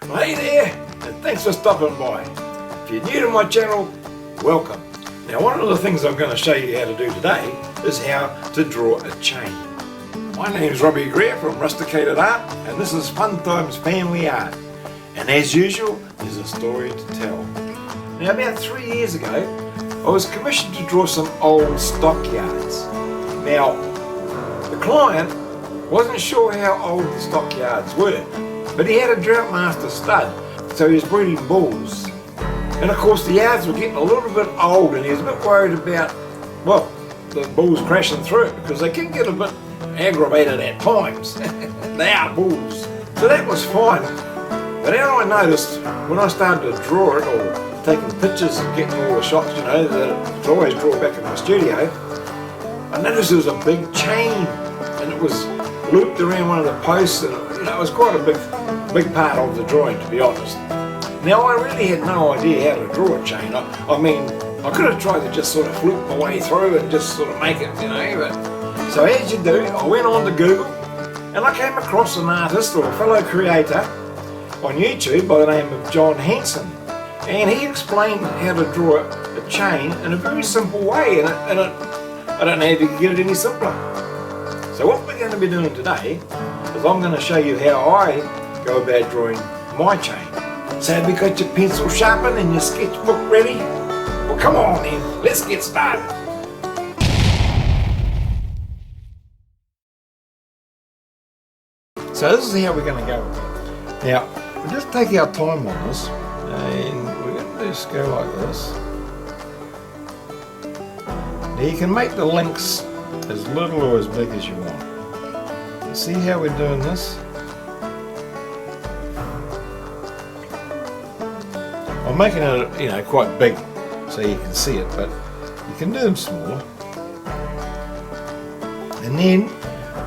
Hey there, and thanks for stopping by. If you're new to my channel, welcome. Now one of the things I'm going to show you how to do today is how to draw a chain. My name's Robbie Greer from Rusticated-Art, and this is Fun Times Family Art. And as usual, there's a story to tell. Now about 3 years ago, I was commissioned to draw some old stockyards. Now, the client wasn't sure how old the stockyards were, but he had a drought master stud, so he was breeding bulls. And of course the yards were getting a little bit old and he was a bit worried about, well, the bulls crashing through it because they can get a bit aggravated at times. They are bulls. So that was fine. But how I noticed when I started to draw it or taking pictures and getting all the shots, you know, that I always draw back in my studio, I noticed there was a big chain and it was looped around one of the posts, and it was quite a big part of the drawing, to be honest. Now I really had no idea how to draw a chain. I mean, I could have tried to just sort of fluke my way through and just sort of make it, you know, but so as you do, I went on to Google and I came across an artist or a fellow creator on YouTube by the name of John Hanson, and he explained how to draw a chain in a very simple way, and I don't know if you can get it any simpler. So what we're going to be doing today is I'm going to show you how I go about drawing my chain. So have you got your pencil sharpened and your sketchbook ready? Well, come on then, let's get started. So this is how we're going to go with it. Now, we'll just take our time on this, and we're going to just go like this. Now you can make the links as little or as big as you want. See how we're doing this? I'm making it, you know, quite big so you can see it, but you can do them smaller. And then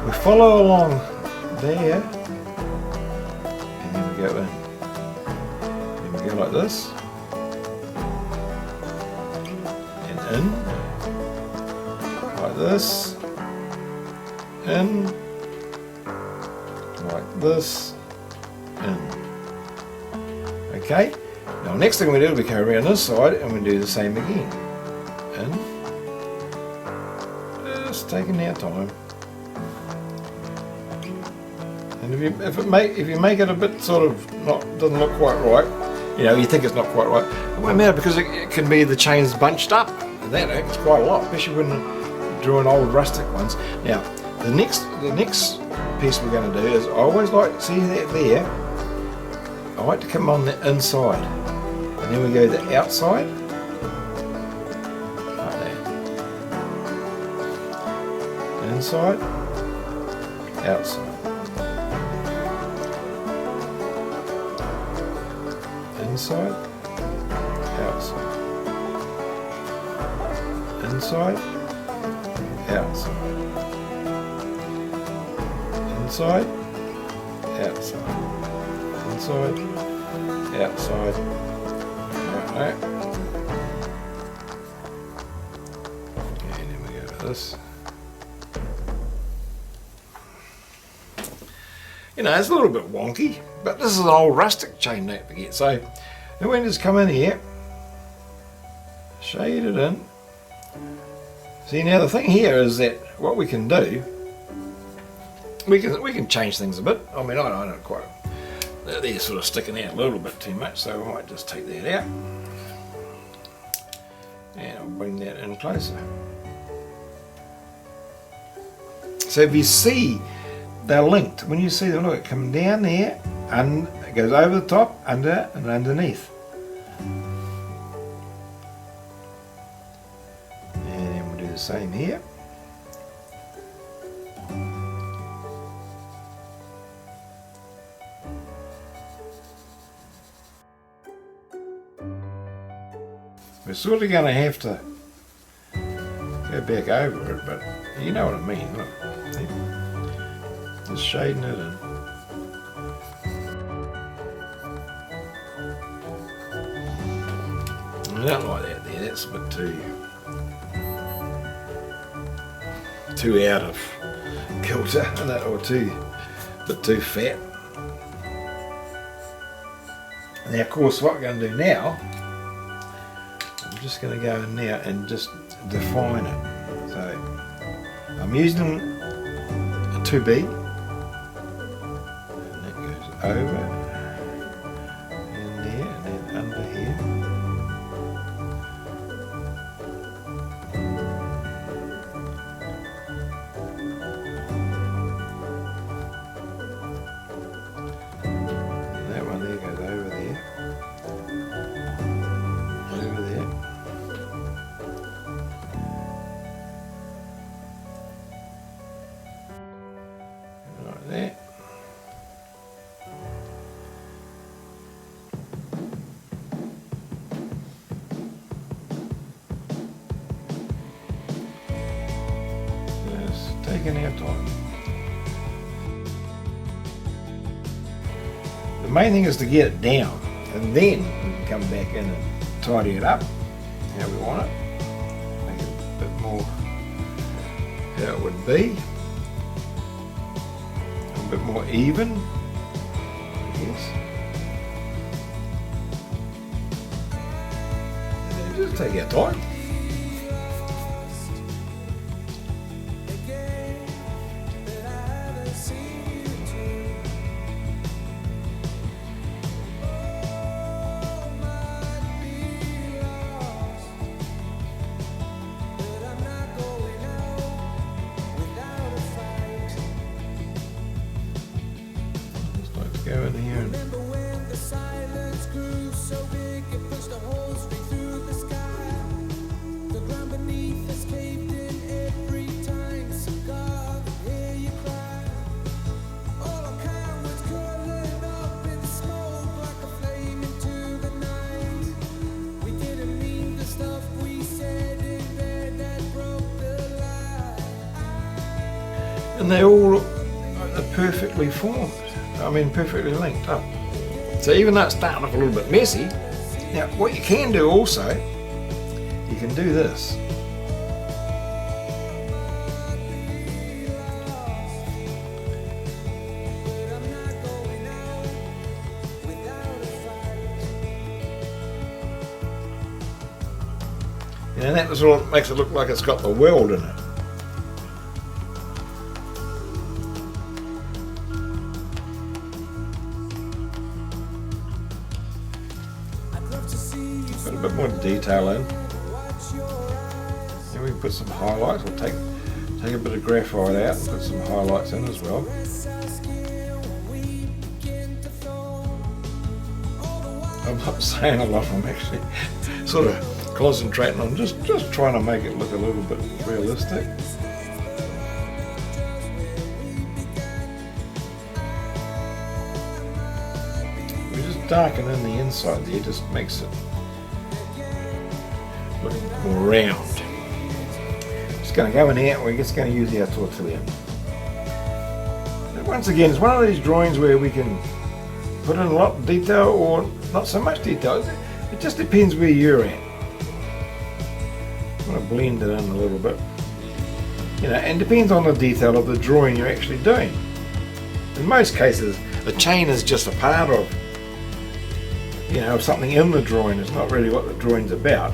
we follow along there, and then we go in. Then we go like this, and in, like this, in, like this, in. Okay? Now next thing we do, we go around this side and we do the same again. In. Just taking our time. And if you make it a bit sort of doesn't look quite right, you know, you think it's not quite right, it won't matter because it can be the chains bunched up. And that happens quite a lot, especially when you're drawing old rustic ones. Now the next piece we're going to do is I always like, see that there, I like to come on the inside, and then we go the outside, like that, inside, outside, inside, outside, inside, outside, inside, outside, inside, outside, like that. And then we go to this. You know, it's a little bit wonky, but this is an old rustic chain, don't forget. So then we just come in here, shade it in. See, now the thing here is that what we can do, we can change things a bit. I mean, I don't quite, they're sort of sticking out a little bit too much, so I might just take that out and I'll bring that in closer. So if you see, they're linked. When you see them, look, it comes down there and it goes over the top, under and underneath. And then we'll do the same here. We're sort of going to have to go back over it, but you know what I mean. Look, just shading it in. I don't like that there, that's a bit too out of kilter, or a bit too fat. Now of course what we're going to do now, I'm just going to go in now and just define it. So I'm using a 2B, and that goes over and there and then under here. And that one there goes over there. Over there. Like that. Just taking our time. The main thing is to get it down, and then we can come back in and tidy it up how we want it, make it a bit more how it would be, a bit more even, I guess. And then just take our time. Go in here and they all are perfectly formed. I mean, perfectly linked up. So even though it's starting off a little bit messy, now what you can do also, you can do this. And that sort of makes it look like it's got the weld in it. Put a bit more detail in. Then we can put some highlights. We'll take a bit of graphite out and put some highlights in as well. I'm not saying a lot, I'm actually sort of concentrating on just trying to make it look a little bit realistic. We just darken in the inside there, just makes it look more round. Just going to go in here, we're just going to use our tortilla. And once again, it's one of these drawings where we can put in a lot of detail or not so much detail. It just depends where you're at. I'm going to blend it in a little bit. You know, and depends on the detail of the drawing you're actually doing. In most cases, a chain is just a part of, you know, something in the drawing. It's not really what the drawing's about.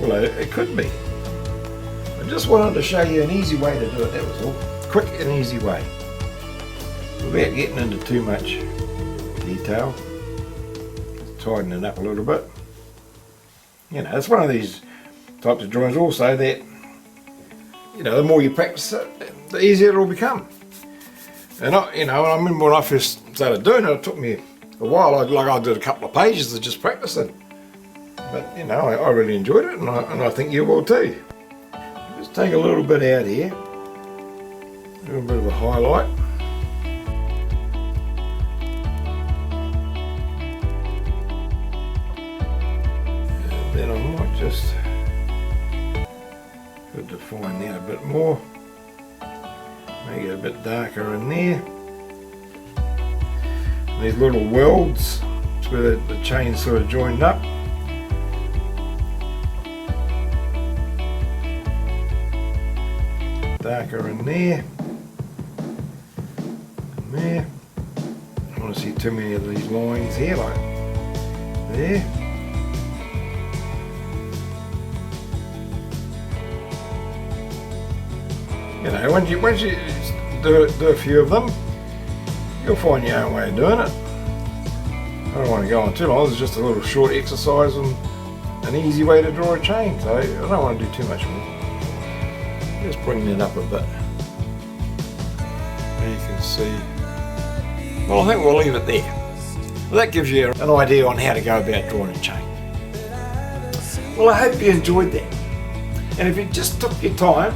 Well, it could be. I just wanted to show you an easy way to do it, that was all. Quick and easy way. Without getting into too much detail. Just tidying it up a little bit. You know, it's one of these types of drawings also that, you know, the more you practice it, the easier it will become. And I remember when I first started doing it, it took me a while. I did a couple of pages of just practicing. But, you know, I really enjoyed it, and I think you will too. Just take a little bit out here, a little bit of a highlight. And then I might just define that a bit more, make it a bit darker in there. And these little welds, it's where the chain's sort of joined up. Darker in there, and there. I don't want to see too many of these lines here, like there. You know, once you do a few of them, you'll find your own way of doing it. I don't want to go on too long. It's just a little short exercise and an easy way to draw a chain, so I don't want to do too much more. Just bringing it up a bit. There you can see. Well, I think we'll leave it there. Well, that gives you an idea on how to go about drawing a chain. Well, I hope you enjoyed that. And if you just took your time,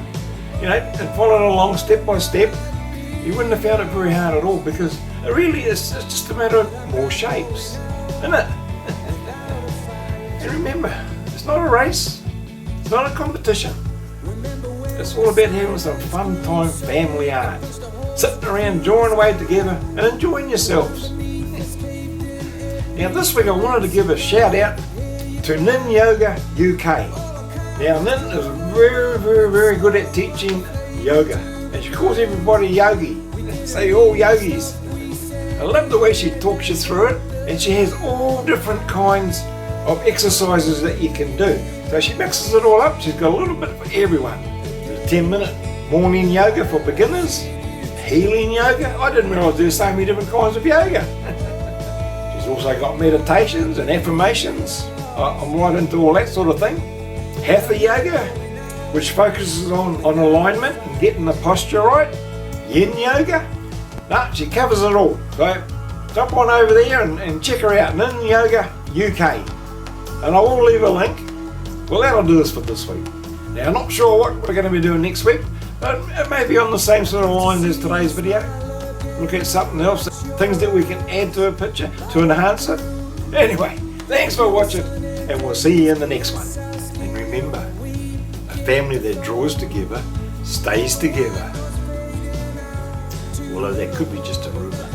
you know, and followed along step by step, you wouldn't have found it very hard at all, because it really is, it's just a matter of more shapes, isn't it? And remember, it's not a race, it's not a competition. It's all about having some fun time family art. Sitting around drawing away together and enjoying yourselves. Now this week I wanted to give a shout out to Nin Yoga UK. Now Nin is very good at teaching yoga, and she calls everybody yogi. So you're all yogis. I love the way she talks you through it, and she has all different kinds of exercises that you can do. So she mixes it all up. She's got a little bit for everyone. There's 10-minute morning yoga for beginners, healing yoga. I didn't realise there's so many different kinds of yoga. She's also got meditations and affirmations. I'm right into all that sort of thing. Hatha yoga, which focuses on alignment and getting the posture right. Yin yoga. No, she covers it all. So jump on over there and check her out, Nin Yoga UK. And I will leave a link. Well, that'll do us for this week. Now, I'm not sure what we're going to be doing next week, but it may be on the same sort of lines as today's video. Look at something else, things that we can add to a picture to enhance it. Anyway, thanks for watching, and we'll see you in the next one. And remember, a family that draws together stays together. Although that could be just a rumour.